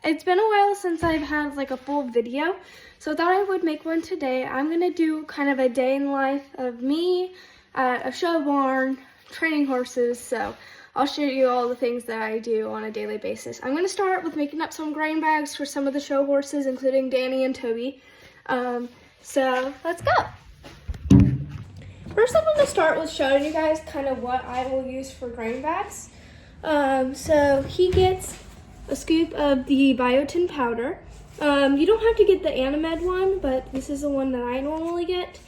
it's been a while since I've had like a full video, so I thought I would make one today. I'm gonna do kind of a day in life of me at a show barn training horses, so I'll show you all the things that I do on a daily basis. I'm gonna start with making up some grain bags for some of the show horses, including Danny and Toby. So let's go. First, I'm going to start with showing you guys kind of what I will use for grain bags. So he gets a scoop of the biotin powder. You don't have to get the Animed one, but this is the one that I normally get.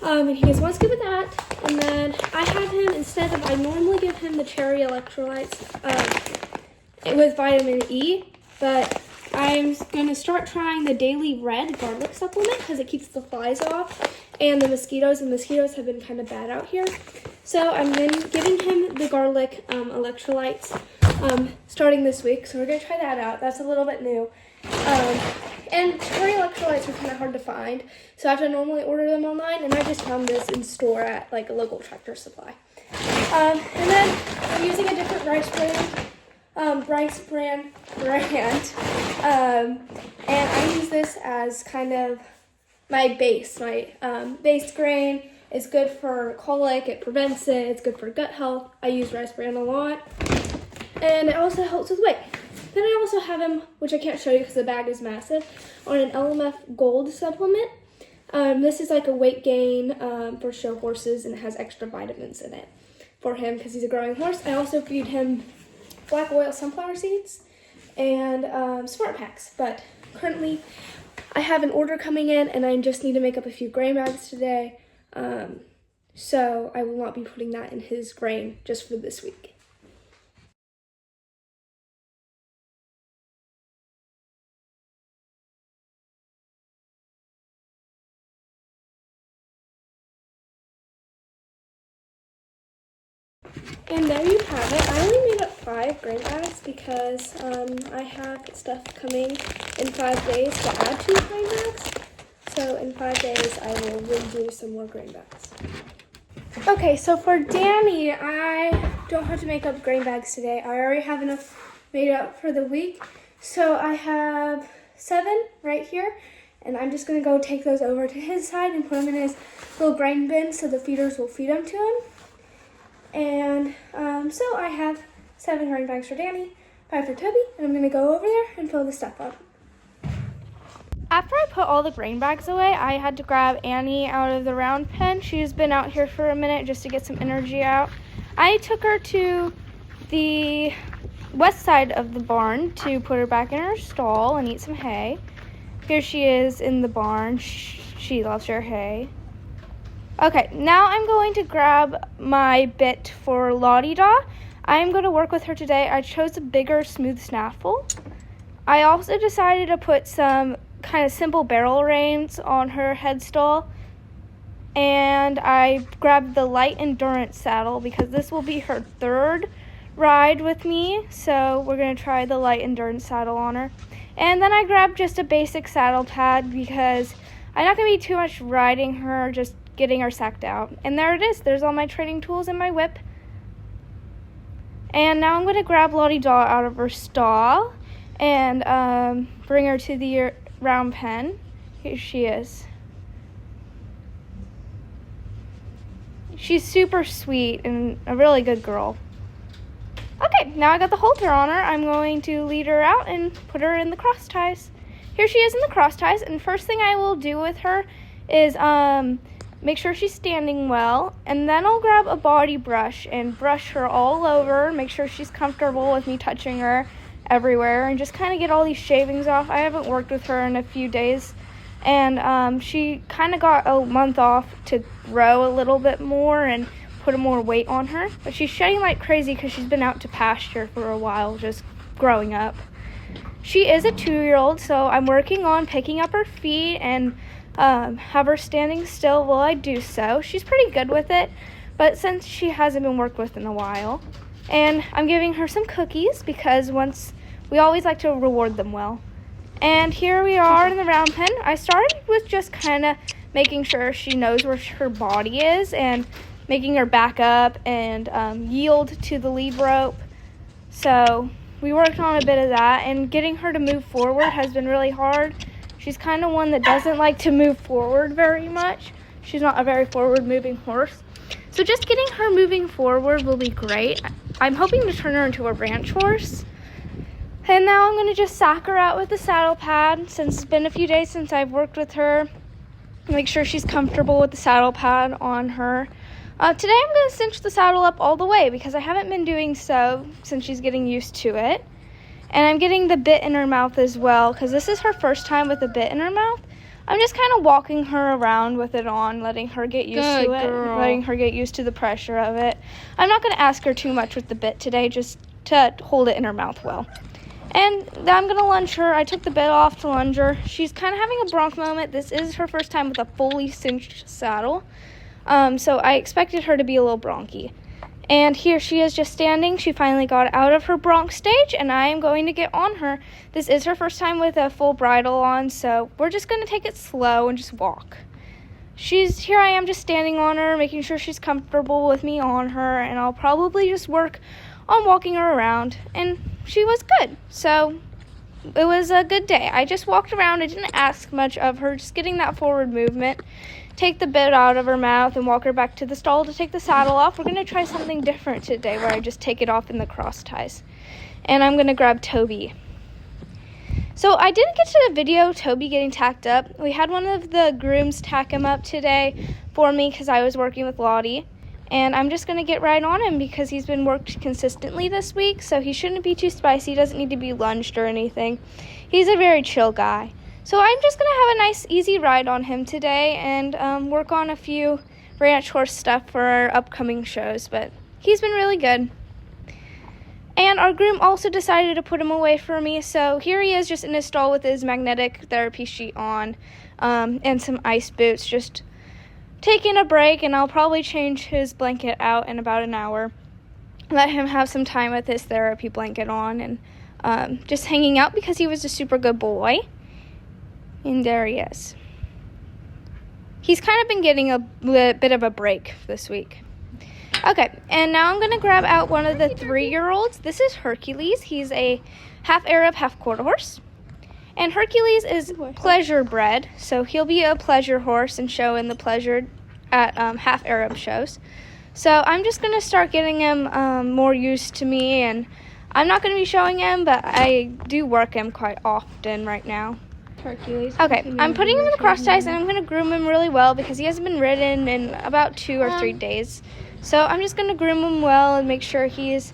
And he gets one scoop of that, and then I have him, I normally give him the cherry electrolytes with vitamin E, but I'm going to start trying the Daily Red garlic supplement because it keeps the flies off and the mosquitoes have been kind of bad out here. So I'm then giving him the garlic electrolytes starting this week. So we're going to try that out. That's a little bit new. And cherry electrolytes are kind of hard to find. So I have to normally order them online, and I just found this in store at like a local Tractor Supply. And then I'm using a different rice bran and I use this as kind of my base. My base grain is good for colic, it prevents it, it's good for gut health. I use rice bran a lot, and it also helps with weight. Then I also have him, which I can't show you because the bag is massive, on an LMF Gold supplement. This is like a weight gain for show horses, and it has extra vitamins in it for him because he's a growing horse. I also feed him black oil sunflower seeds and Smart Packs, but currently I have an order coming in and I just need to make up a few grain bags today, so I will not be putting that in his grain just for this week. And there you have it. I only made up 5 grain bags because I have stuff coming in 5 days to add to grain bags. So in 5 days, I will redo some more grain bags. Okay, so for Danny, I don't have to make up grain bags today. I already have enough made up for the week. So I have 7 right here, and I'm just going to go take those over to his side and put them in his little grain bin so the feeders will feed them to him. And so I have 7 grain bags for Danny, 5 for Toby, and I'm going to go over there and fill the stuff up. After I put all the grain bags away, I had to grab Annie out of the round pen. She's been out here for a minute just to get some energy out. I took her to the west side of the barn to put her back in her stall and eat some hay. Here she is in the barn. She loves her hay. Okay, now I'm going to grab my bit for Lottie Da. I'm going to work with her today. I chose a bigger smooth snaffle. I also decided to put some kind of simple barrel reins on her headstall. And I grabbed the light endurance saddle because this will be her 3rd ride with me. So we're going to try the light endurance saddle on her. And then I grabbed just a basic saddle pad because I'm not going to be too much riding her, just getting her sacked out. And there it is. There's all my training tools in my whip. And now I'm going to grab Lottie Da out of her stall and bring her to the round pen. Here she is. She's super sweet and a really good girl. Okay, now I got the halter on her. I'm going to lead her out and put her in the cross ties. Here she is in the cross ties, and first thing I will do with her is make sure she's standing well, and then I'll grab a body brush and brush her all over, make sure she's comfortable with me touching her everywhere, and just kind of get all these shavings off. I haven't worked with her in a few days, and she kind of got a month off to grow a little bit more and put more weight on her, but she's shedding like crazy because she's been out to pasture for a while, just growing up. She is a 2-year-old, so I'm working on picking up her feet and have her standing still while I do so. She's pretty good with it, but since she hasn't been worked with in a while. And I'm giving her some cookies because we always like to reward them well. And here we are in the round pen. I started with just kind of making sure she knows where her body is and making her back up and yield to the lead rope. So we worked on a bit of that, and getting her to move forward has been really hard. She's kind of one that doesn't like to move forward very much. She's not a very forward-moving horse. So just getting her moving forward will be great. I'm hoping to turn her into a ranch horse. And now I'm going to just sack her out with the saddle pad, since it's been a few days since I've worked with her. Make sure she's comfortable with the saddle pad on her. Today I'm going to cinch the saddle up all the way because I haven't been doing so since she's getting used to it. And I'm getting the bit in her mouth as well because this is her first time with a bit in her mouth. I'm just kind of walking her around with it on, letting her get used to it, letting her get used to the pressure of it. I'm not going to ask her too much with the bit today, just to hold it in her mouth well. And then I'm going to lunge her. I took the bit off to lunge her. She's kind of having a bronc moment. This is her first time with a fully cinched saddle. So I expected her to be a little bronky. And here she is just standing. She finally got out of her bronc stage, and I am going to get on her. This is her first time with a full bridle on, so we're just going to take it slow and just walk. Here I am just standing on her, making sure she's comfortable with me on her, and I'll probably just work on walking her around. And she was good, so it was a good day. I just walked around. I didn't ask much of her, just getting that forward movement. Take the bit out of her mouth and walk her back to the stall to take the saddle off. We're going to try something different today where I just take it off in the cross ties. And I'm going to grab Toby. So I didn't get to the video Toby getting tacked up. We had one of the grooms tack him up today for me because I was working with Lottie. And I'm just going to get right on him because he's been worked consistently this week, so he shouldn't be too spicy. He doesn't need to be lunged or anything. He's a very chill guy. So I'm just going to have a nice, easy ride on him today and work on a few ranch horse stuff for our upcoming shows, but he's been really good. And our groom also decided to put him away for me, so here he is just in his stall with his magnetic therapy sheet on and some ice boots, just taking a break, and I'll probably change his blanket out in about an hour. Let him have some time with his therapy blanket on and just hanging out because he was a super good boy. And there he is. He's kind of been getting a bit of a break this week. Okay, and now I'm going to grab out one of the 3-year-olds. This is Hercules. He's a half Arab, half quarter horse. And Hercules is pleasure bred, so he'll be a pleasure horse and show in the pleasure at half Arab shows. So I'm just going to start getting him more used to me, and I'm not going to be showing him, but I do work him quite often right now. Hercules. Okay, I'm putting him in the cross ties, and I'm going to groom him really well because he hasn't been ridden in about 2 or 3 days. So I'm just going to groom him well and make sure he's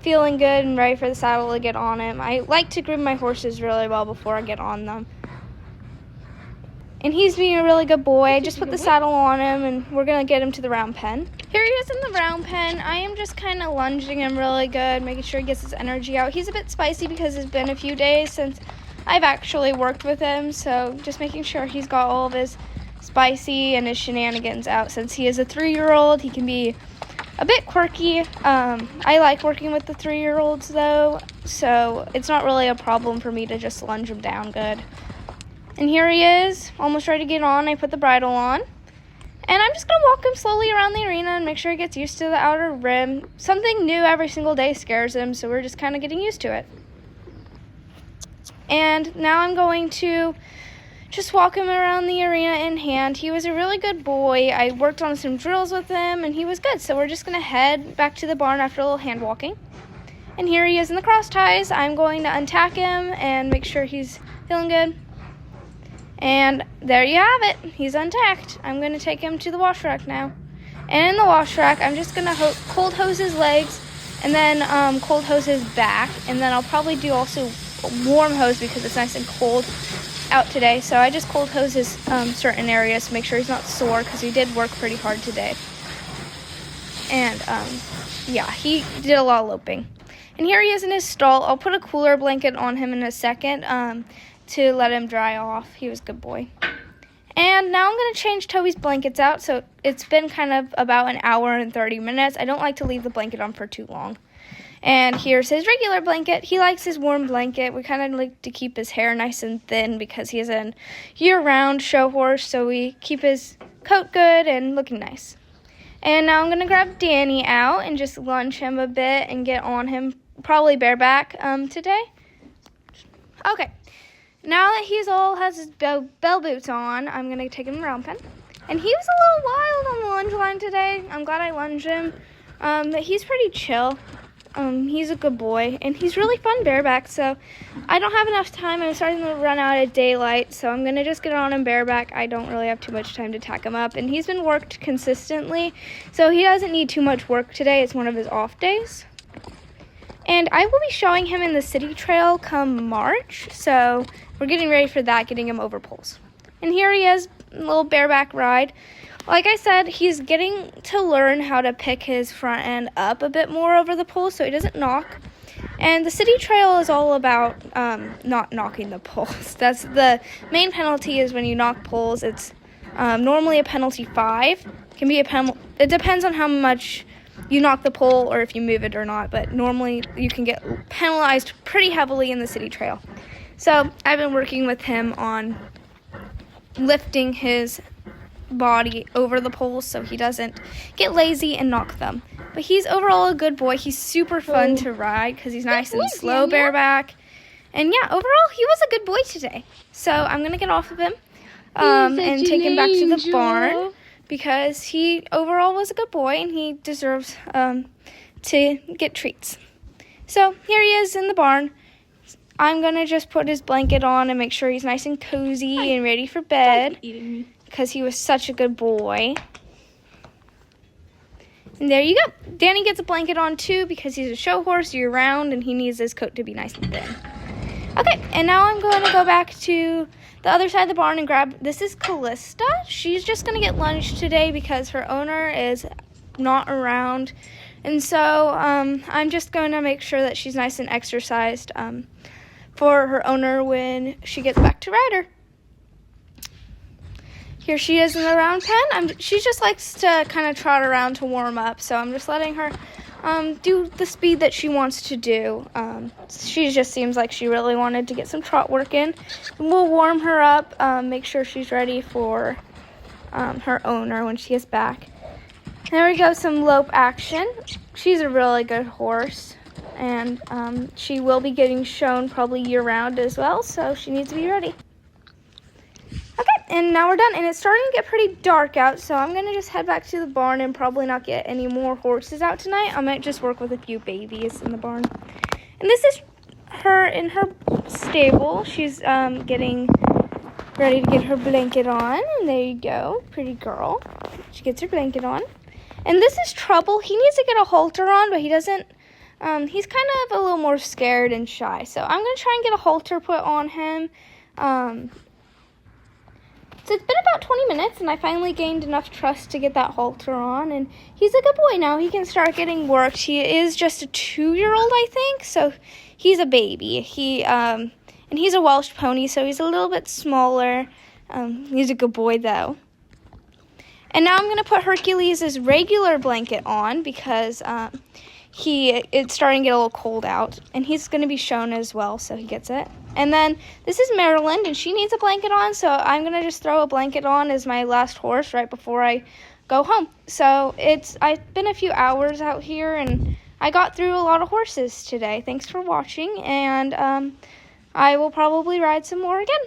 feeling good and ready for the saddle to get on him. I like to groom my horses really well before I get on them. And he's being a really good boy. I just put the saddle on him, and we're going to get him to the round pen. Here he is in the round pen. I am just kind of lunging him really good, making sure he gets his energy out. He's a bit spicy because it's been a few days since I've actually worked with him, so just making sure he's got all of his spicy and his shenanigans out. Since he is a 3-year-old, he can be a bit quirky. I like working with the 3-year-olds though, so it's not really a problem for me to just lunge him down good. And here he is, almost ready to get on. I put the bridle on. And I'm just going to walk him slowly around the arena and make sure he gets used to the outer rim. Something new every single day scares him, so we're just kind of getting used to it. And now I'm going to just walk him around the arena in hand. He was a really good boy. I worked on some drills with him, and he was good. So we're just going to head back to the barn after a little hand walking. And here he is in the cross ties. I'm going to untack him and make sure he's feeling good. And there you have it. He's untacked. I'm going to take him to the wash rack now. And in the wash rack, I'm just going to cold hose his legs and then cold hose his back. And then I'll probably do also a warm hose because it's nice and cold out today. So I just cold hose his certain areas to make sure he's not sore because he did work pretty hard today. And yeah, he did a lot of loping. And here he is in his stall. I'll put a cooler blanket on him in a second to let him dry off. He was a good boy. And now I'm going to change Toby's blankets out. So it's been kind of about an hour and 30 minutes. I don't like to leave the blanket on for too long. And here's his regular blanket. He likes his warm blanket. We kind of like to keep his hair nice and thin because he's a year-round show horse. So we keep his coat good and looking nice. And now I'm going to grab Danny out and just lunge him a bit and get on him probably bareback today. Okay, now that has his bell boots on, I'm going to take him around pen. And he was a little wild on the lunge line today. I'm glad I lunged him. But he's pretty chill. He's a good boy, and he's really fun bareback, so I don't have enough time. I'm starting to run out of daylight, so I'm going to just get on him bareback. I don't really have too much time to tack him up, and he's been worked consistently, so he doesn't need too much work today. It's one of his off days. And I will be showing him in the city trail come March, so we're getting ready for that, getting him over poles. And here he is, a little bareback ride. Like I said, he's getting to learn how to pick his front end up a bit more over the poles so he doesn't knock. And the city trail is all about not knocking the poles. That's the main penalty is when you knock poles. It's normally a penalty 5. Can be it depends on how much you knock the pole or if you move it or not. But normally you can get penalized pretty heavily in the city trail. So I've been working with him on lifting his body over the poles so he doesn't get lazy and knock them. But he's overall a good boy. He's super fun to ride because he's nice and slow bareback. And yeah, overall he was a good boy today. So I'm going to get off of him and take him back to the barn because he overall was a good boy and he deserves to get treats. So here he is in the barn. I'm going to just put his blanket on and make sure he's nice and cozy and ready for bed. Because he was such a good boy. And there you go. Danny gets a blanket on too because he's a show horse year round and he needs his coat to be nice and thin. Okay, and now I'm going to go back to the other side of the barn and grab, this is Callista. She's just going to get lunch today because her owner is not around. And so I'm just going to make sure that she's nice and exercised for her owner when she gets back to ride her. Here she is in the round pen. She just likes to kind of trot around to warm up, so I'm just letting her do the speed that she wants to do. She just seems like she really wanted to get some trot work in. We'll warm her up, make sure she's ready for her owner when she gets back. There we go, some lope action. She's a really good horse, and she will be getting shown probably year-round as well, so she needs to be ready. Okay, and now we're done, and it's starting to get pretty dark out, so I'm going to just head back to the barn and probably not get any more horses out tonight. I might just work with a few babies in the barn. And this is her in her stable. She's getting ready to get her blanket on, and there you go, pretty girl. She gets her blanket on. And this is Trouble. He needs to get a halter on, but he doesn't. He's kind of a little more scared and shy, so I'm going to try and get a halter put on him. So it's been about 20 minutes, and I finally gained enough trust to get that halter on, and he's a good boy now. He can start getting worked. He is just a 2-year-old, I think, so he's a baby. And he's a Welsh pony, so he's a little bit smaller. He's a good boy, though. And now I'm going to put Hercules' regular blanket on because it's starting to get a little cold out, and he's going to be shown as well, so he gets it. And then this is Maryland, and she needs a blanket on, so I'm going to just throw a blanket on as my last horse right before I go home. So I've been a few hours out here, and I got through a lot of horses today. Thanks for watching, and I will probably ride some more again.